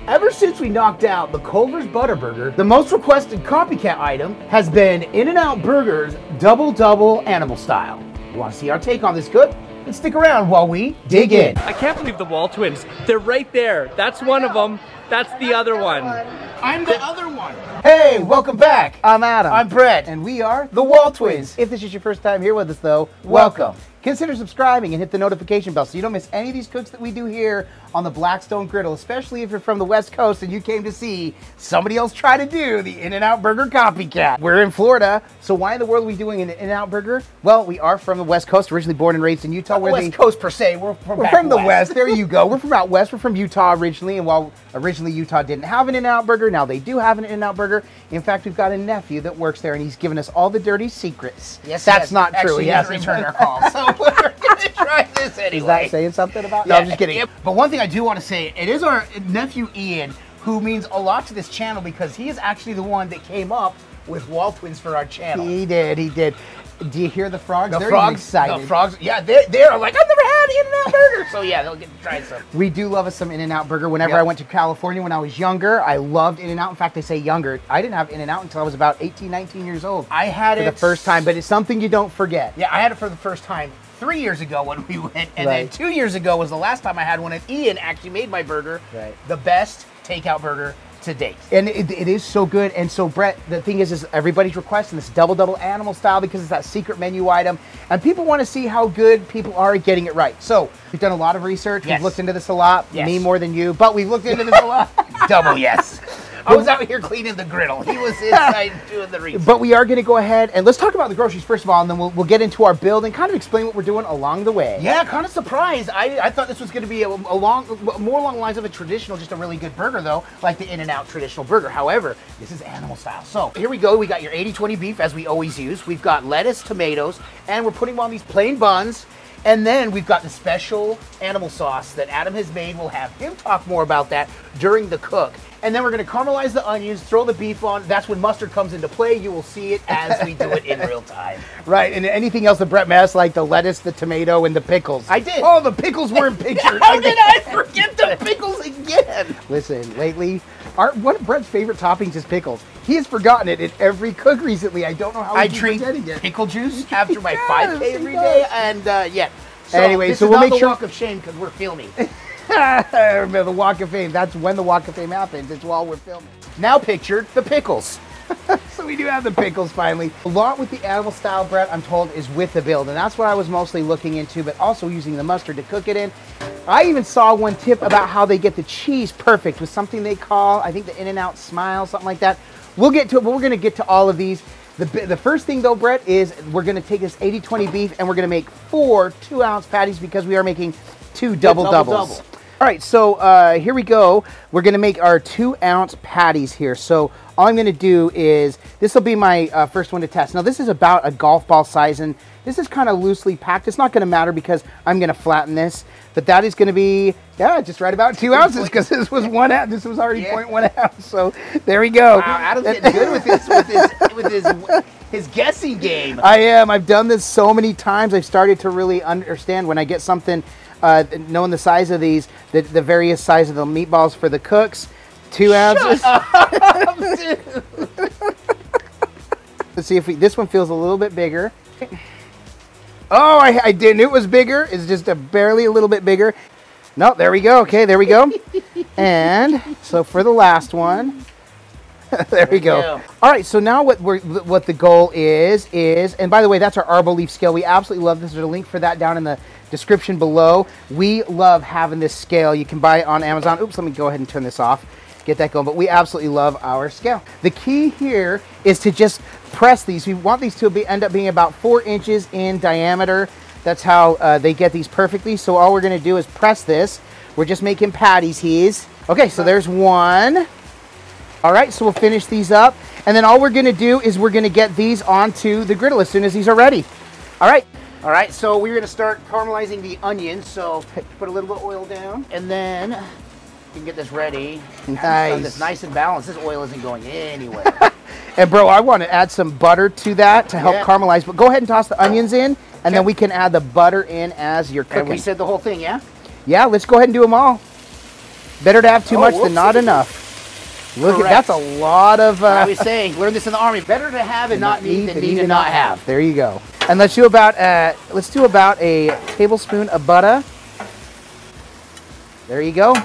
Ever since we knocked out the Culver's Butter Burger, the most requested copycat item has been In-N-Out Burger's Double Animal Style. You want to see our take on this cook? Then stick around while we dig in. I can't believe the WALTWINS. They're right there. That's one of them. That's the other one. I'm the other one. Hey, welcome back. I'm Adam. I'm Brett. And we are the WALTWINS. If this is your first time here with us, though, welcome. Consider subscribing and hit the notification bell so you don't miss any of these cooks that we do here on the Blackstone Griddle, especially if you're from the West Coast and you came to see somebody else try to do the In-N-Out Burger copycat. We're in Florida, so why in the world are we doing an In-N-Out Burger? Well, we are from the West Coast, originally born and raised in Utah. Not the West Coast per se, we're from the West. There you go. We're from out West. We're from Utah originally, and while originally Utah didn't have an In-N-Out Burger, now they do have an In-N-Out Burger. In fact, we've got a nephew that works there, and he's given us all the dirty secrets. Yes, that's not true. Actually, he hasn't returned our call, so we're gonna try this anyway. Is that saying something about? No, I'm just kidding. But one thing I do want to say, it is our nephew Ian who means a lot to this channel because he is actually the one that came up with WALTWINS for our channel. He did. He did. Do you hear the frogs? The They're frogs, excited. The frogs, yeah, they're like, I've never had In-N-Out Burger. So yeah, they'll get to try some. We do love us some In-N-Out Burger. Whenever I went to California when I was younger, I loved In-N-Out. In fact, they say younger. I didn't have In-N-Out until I was about 18, 19 years old. I had it for the first time, but it's something you don't forget. Yeah, I had it for the first time 3 years ago when we went, and then 2 years ago was the last time I had one, and Ian actually made my burger the best takeout burger to date. And it is so good. And so, Brett, the thing is everybody's requesting this double animal style because it's that secret menu item, and people want to see how good people are at getting it right. So we've done a lot of research. We've looked into this a lot. Me more than you, but we've looked into this a lot. Double yes. I was out here cleaning the griddle. He was inside doing the research. But we are going to go ahead and let's talk about the groceries first of all, and then we'll get into our build and kind of explain what we're doing along the way. Yeah, kind of surprised. I thought this was going to be more along the lines of a traditional, just a really good burger though, like the In-N-Out traditional burger. However, this is animal style. So here we go. We got your 80-20 beef as we always use. We've got lettuce, tomatoes, and we're putting them on these plain buns. And then we've got the special animal sauce that Adam has made. We'll have him talk more about that during the cook. And then we're going to caramelize the onions, throw the beef on. That's when mustard comes into play. You will see it as we do it in real time. Right, and anything else that Brett messed, like the lettuce, the tomato, and the pickles. I did. Oh, the pickles weren't pictured. How did I forget the pickles again? Listen, lately, one of Brett's favorite toppings is pickles. He has forgotten it in every cook recently. I don't know how I drink pickle juice after my 5K every day, and yeah. So anyway, so we'll make sure. Walk of shame because we're filming. Remember the Walk of Fame. That's when the Walk of Fame happens. It's while we're filming. Now pictured the pickles. So we do have the pickles finally. A lot with the animal style, Brett, I'm told, is with the build, and that's what I was mostly looking into, but also using the mustard to cook it in. I even saw one tip about how they get the cheese perfect with something they call, I think, the In-N-Out Smile, something like that. We'll get to it, but we're going to get to all of these. The first thing, though, Brett, is we're going to take this 80-20 beef, and we're going to make 4 2-ounce patties because we are making 2 double-doubles. All right, so here we go. We're going to make our 2-ounce patties here. So all I'm going to do is, this will be my first one to test. Now, this is about a golf ball size, and this is kind of loosely packed. It's not going to matter because I'm going to flatten this, but that is going to be, yeah, just right about 2 ounces because this was 1 ounce. This was already 0.1 ounce. So there we go. Wow, Adam's getting good with his guessing game. I am. I've done this so many times. I've started to really understand when I get something, knowing the size of these, the various size of the meatballs for the cooks. 2 ounces. Let's see if this one feels a little bit bigger. Oh, I didn't. It was bigger. It's just barely a little bit bigger. No, there we go. Okay, there we go. And so for the last one, there we go. All right, so now what the goal is, and by the way, that's our Arboleaf scale. We absolutely love this. There's a link for that down in the description below. We love having this scale. You can buy it on Amazon. Oops, let me go ahead and turn this off. Get that going, but we absolutely love our scale. The key here is to just press these. We want these to end up being about 4 inches in diameter. That's how they get these perfectly. So all we're gonna do is press this. We're just making patties here. Okay, so there's one. All right, so we'll finish these up. And then all we're gonna do is we're gonna get these onto the griddle as soon as these are ready. All right. All right, so we're gonna start caramelizing the onions. So put a little bit of oil down, and then you can get this ready. Nice. This nice and balanced. This oil isn't going anywhere. And bro, I want to add some butter to that to help caramelize. But go ahead and toss the onions in, and then we can add the butter in as you're cooking. And we said the whole thing, yeah? Yeah, let's go ahead and do them all. Better to have too much than not enough. Look at that's a lot of. I was saying, learn this in the Army. Better to have and not need than need and not have. There you go. And let's do about a tablespoon of butter. There you go.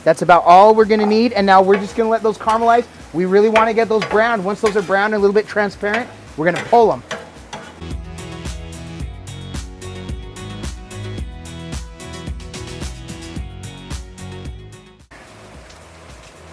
That's about all we're gonna need. And now we're just gonna let those caramelize. We really want to get those browned. Once those are brown and a little bit transparent, we're gonna pull them.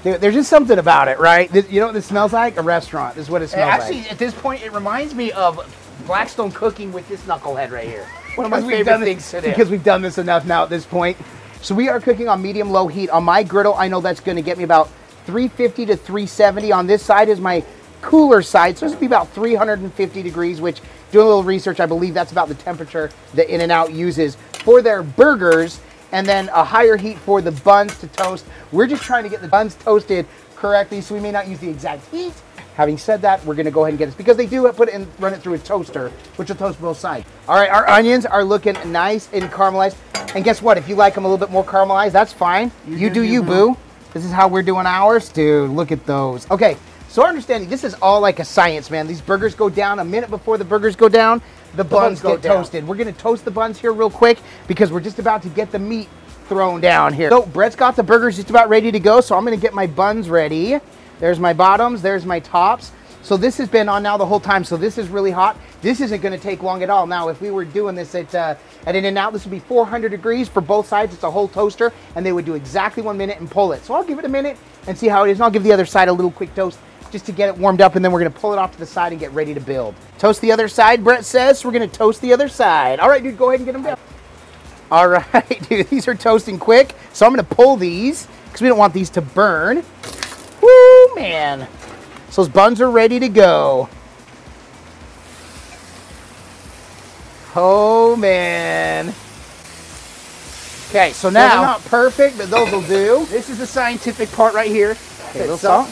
Dude, there's just something about it, right? You know what this smells like? A restaurant. This is what it smells like. Actually, at this point, it reminds me of Blackstone cooking with this knucklehead right here. One of my favorite things to do. Because we've done this enough now at this point. So we are cooking on medium-low heat. On my griddle, I know that's going to get me about 350 to 370. On this side is my cooler side, so this will be about 350 degrees, which, doing a little research, I believe that's about the temperature that In-N-Out uses for their burgers. And then a higher heat for the buns to toast. We're just trying to get the buns toasted correctly, so we may not use the exact heat. Having said that, we're gonna go ahead and get this, because they do put it in, run it through a toaster, which will toast both sides. All right, our onions are looking nice and caramelized. And guess what? If you like them a little bit more caramelized, that's fine. You do you, boo. This is how we're doing ours. Dude, look at those. Okay, so our understanding, this is all like a science, man. These burgers go down a minute before the burgers go down. The buns get toasted. We're gonna toast the buns here real quick because we're just about to get the meat thrown down here. So Brett's got the burgers just about ready to go, so I'm gonna get my buns ready. There's my bottoms, there's my tops. So this has been on now the whole time, so this is really hot. This isn't gonna take long at all. Now, if we were doing this at In-N-Out, this would be 400 degrees for both sides. It's a whole toaster, and they would do exactly 1 minute and pull it. So I'll give it a minute and see how it is, and I'll give the other side a little quick toast just to get it warmed up, and then we're gonna pull it off to the side and get ready to build. Toast the other side, Brett says, so we're gonna toast the other side. All right, dude, go ahead and get them down. All right, dude, these are toasting quick, so I'm gonna pull these because we don't want these to burn. Woo, man. So those buns are ready to go. Oh, man. Okay, so now, they're not perfect, but those will do. This is the scientific part right here. Okay, a little salt.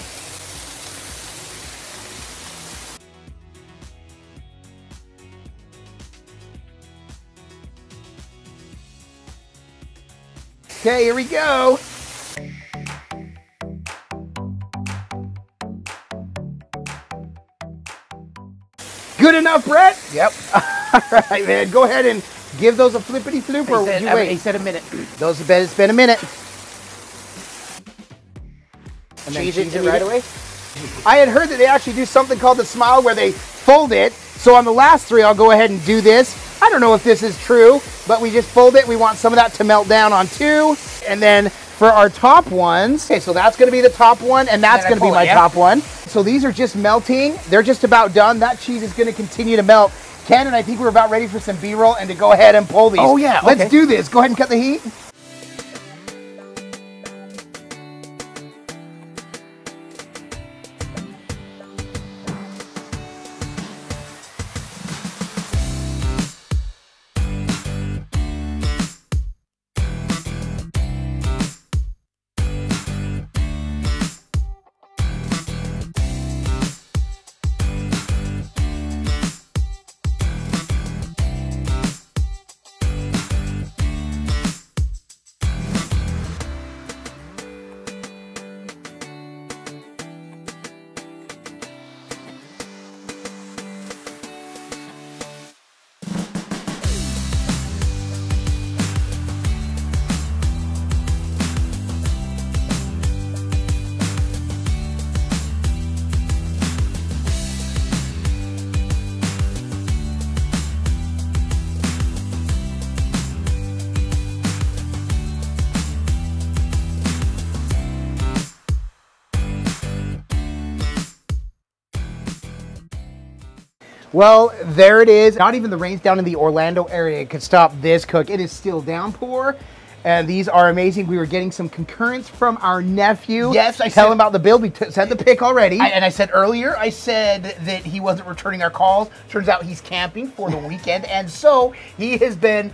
Okay, here we go. Good enough, Brett? Yep. All right, man. Go ahead and give those a flippity floop, or you wait. He said a minute. It's been a minute. And then cheese it right away? I had heard that they actually do something called the smile where they fold it. So on the last three, I'll go ahead and do this. I don't know if this is true, but we just fold it. We want some of that to melt down on two. And then for our top ones, okay, so that's gonna be the top one, and that's gonna be my top one. So these are just melting. They're just about done. That cheese is gonna continue to melt. Ken, and I think we're about ready for some B-roll and to go ahead and pull these. Oh yeah, okay. Let's do this. Go ahead and cut the heat. Well, there it is. Not even the rains down in the Orlando area could stop this cook. It is still downpour, and these are amazing. We were getting some concurrence from our nephew. Yes, I tell him about the build. We sent the pic already. And I said earlier, I said that he wasn't returning our calls. Turns out he's camping for the weekend, and so he has been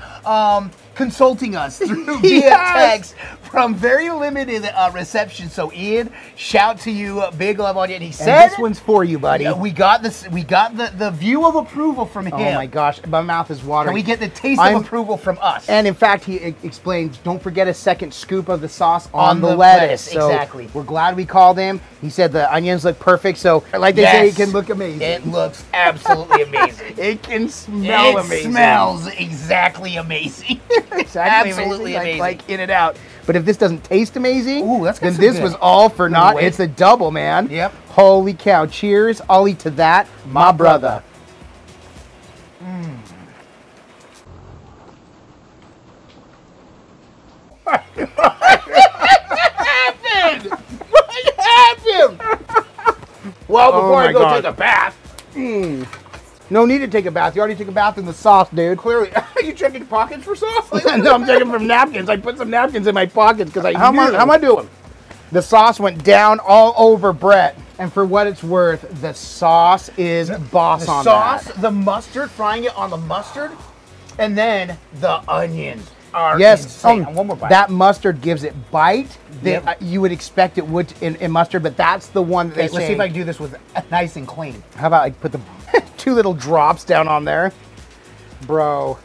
consulting us through via text from very limited reception. So Ian, shout to you, big love on you. And he said, and this one's for you, buddy. We got this. We got the view of approval from him. Oh my gosh, my mouth is watering. Can we get the taste of approval from us? And in fact, he explained, don't forget a second scoop of the sauce on the lettuce. So exactly. We're glad we called him. He said the onions look perfect. So like they say, it can look amazing. It looks absolutely amazing. It can smell amazing. It smells exactly amazing. Exactly absolutely amazing. Like in and out. But if this doesn't taste amazing, then this was all for naught. It's a double, man. Yep. Holy cow. Cheers. I'll eat to that, my brother. What happened? What happened? Well, before I go take a bath. No need to take a bath. You already took a bath in the sauce, dude. Clearly. Are you checking your pockets for sauce? No, I'm checking from napkins. I put some napkins in my pockets because how am I doing? The sauce went down all over Brett. And for what it's worth, the sauce is boss on that. The sauce, the mustard, frying it on the mustard, and then the onions are insane. One more bite. That mustard gives it bite that you would expect it would in mustard, but that's the one that they say. Let's see if I can do this with nice and clean. How about I put the 2 little drops down on there? Bro.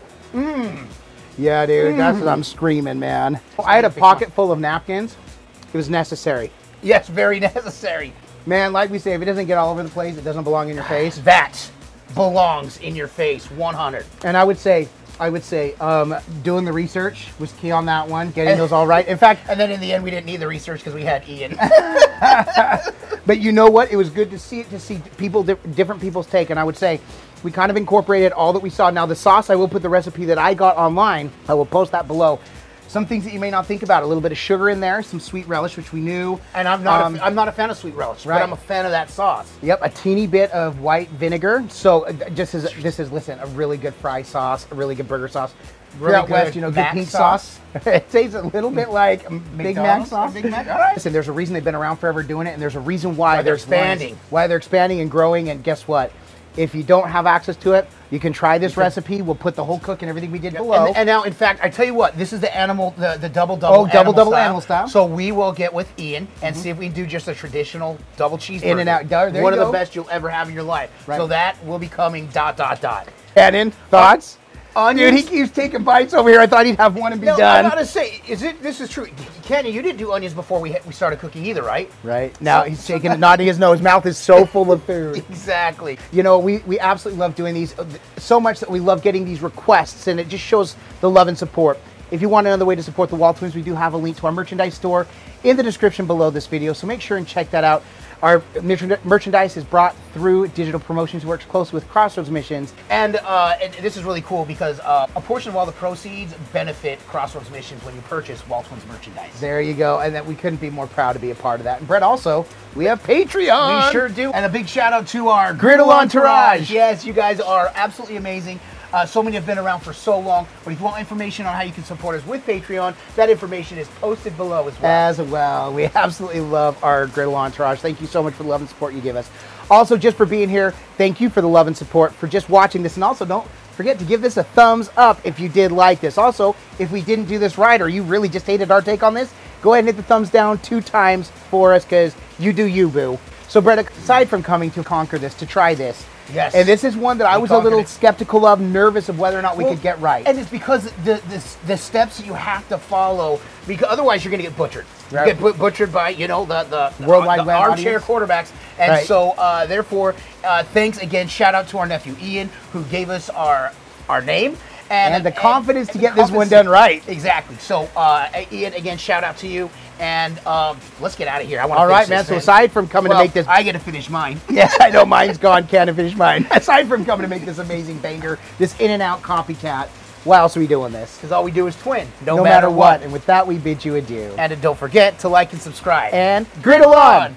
Yeah, dude, that's what I'm screaming, man. I had a pocket full of napkins. It was necessary. Yes, very necessary. Man, like we say, if it doesn't get all over the place, it doesn't belong in your face. That belongs in your face, 100. And I would say, doing the research was key on that one, getting those all right. In fact, and then in the end, we didn't need the research because we had Ian. But you know what? It was good to see people, different people's take. And I would say we kind of incorporated all that we saw. Now the sauce, I will put the recipe that I got online. I will post that below. Some things that you may not think about: a little bit of sugar in there, some sweet relish, which we knew. And I'm not a fan of sweet relish, but I'm a fan of that sauce. Yep, a teeny bit of white vinegar. So this is listen, a really good fry sauce, a really good burger sauce. Really out west, good pink sauce. It tastes a little bit like Big Mac sauce. Big Mac. All right. Listen, there's a reason they've been around forever doing it, and there's a reason why they're expanding. Why they're expanding and growing. And guess what? If you don't have access to it, you can try this recipe. We'll put the whole cook and everything we did below. And now, in fact, I tell you what, this is the the double animal style. So we will get with Ian and see if we can do just a traditional double cheeseburger. In and out. There One you of go. the best you'll ever have in your life. Right. So that will be coming ... Cannon, thoughts? Onions? Dude, he keeps taking bites over here. I thought he'd have one and be done. I gotta say, this is true. Kenny, you didn't do onions before we started cooking either, right? Right. Now he's shaking, nodding his nose. Mouth is so full of food. Exactly. You know, we absolutely love doing these so much that we love getting these requests, and it just shows the love and support. If you want another way to support the WALTWINS, we do have a link to our merchandise store in the description below this video, so make sure and check that out. Our merchandise is brought through Digital Promotions, works closely with Crossroads Missions. And this is really cool because a portion of all the proceeds benefit Crossroads Missions when you purchase WALTWINS merchandise. There you go. And that we couldn't be more proud to be a part of that. And Brett, also, we have Patreon. We sure do. And a big shout out to our Griddle Entourage. Yes, you guys are absolutely amazing. So many have been around for so long, but if you want information on how you can support us with Patreon, that information is posted below as well. We absolutely love our Griddle Entourage. Thank you so much for the love and support you give us. Also, just for being here, thank you for the love and support, for just watching this. And also, don't forget to give this a thumbs up if you did like this. Also, if we didn't do this right or you really just hated our take on this, go ahead and hit the thumbs down 2 times for us, because you do you, boo. So, Brett, aside from coming to conquer this, to try this, yes, and this is one that I was a little skeptical of, nervous of whether or not we could get right. And it's because the steps that you have to follow, because otherwise you're going to get butchered. Right. You get butchered by, you know, the Worldwide Web armchair audience. quarterbacks. And so, therefore, thanks again. Shout out to our nephew Ian, who gave us our name. And the confidence to get this one done right. Exactly. So, Ian, again, shout out to you. And let's get out of here. I want to finish this, man. So aside from coming to make this, I get to finish mine. Yes, I know mine's gone. Can't finish mine. Aside from coming to make this amazing banger, this in and out copycat, why else are we doing this? Because all we do is twin, no matter what. And with that, we bid you adieu. And don't forget to like and subscribe. And griddle on.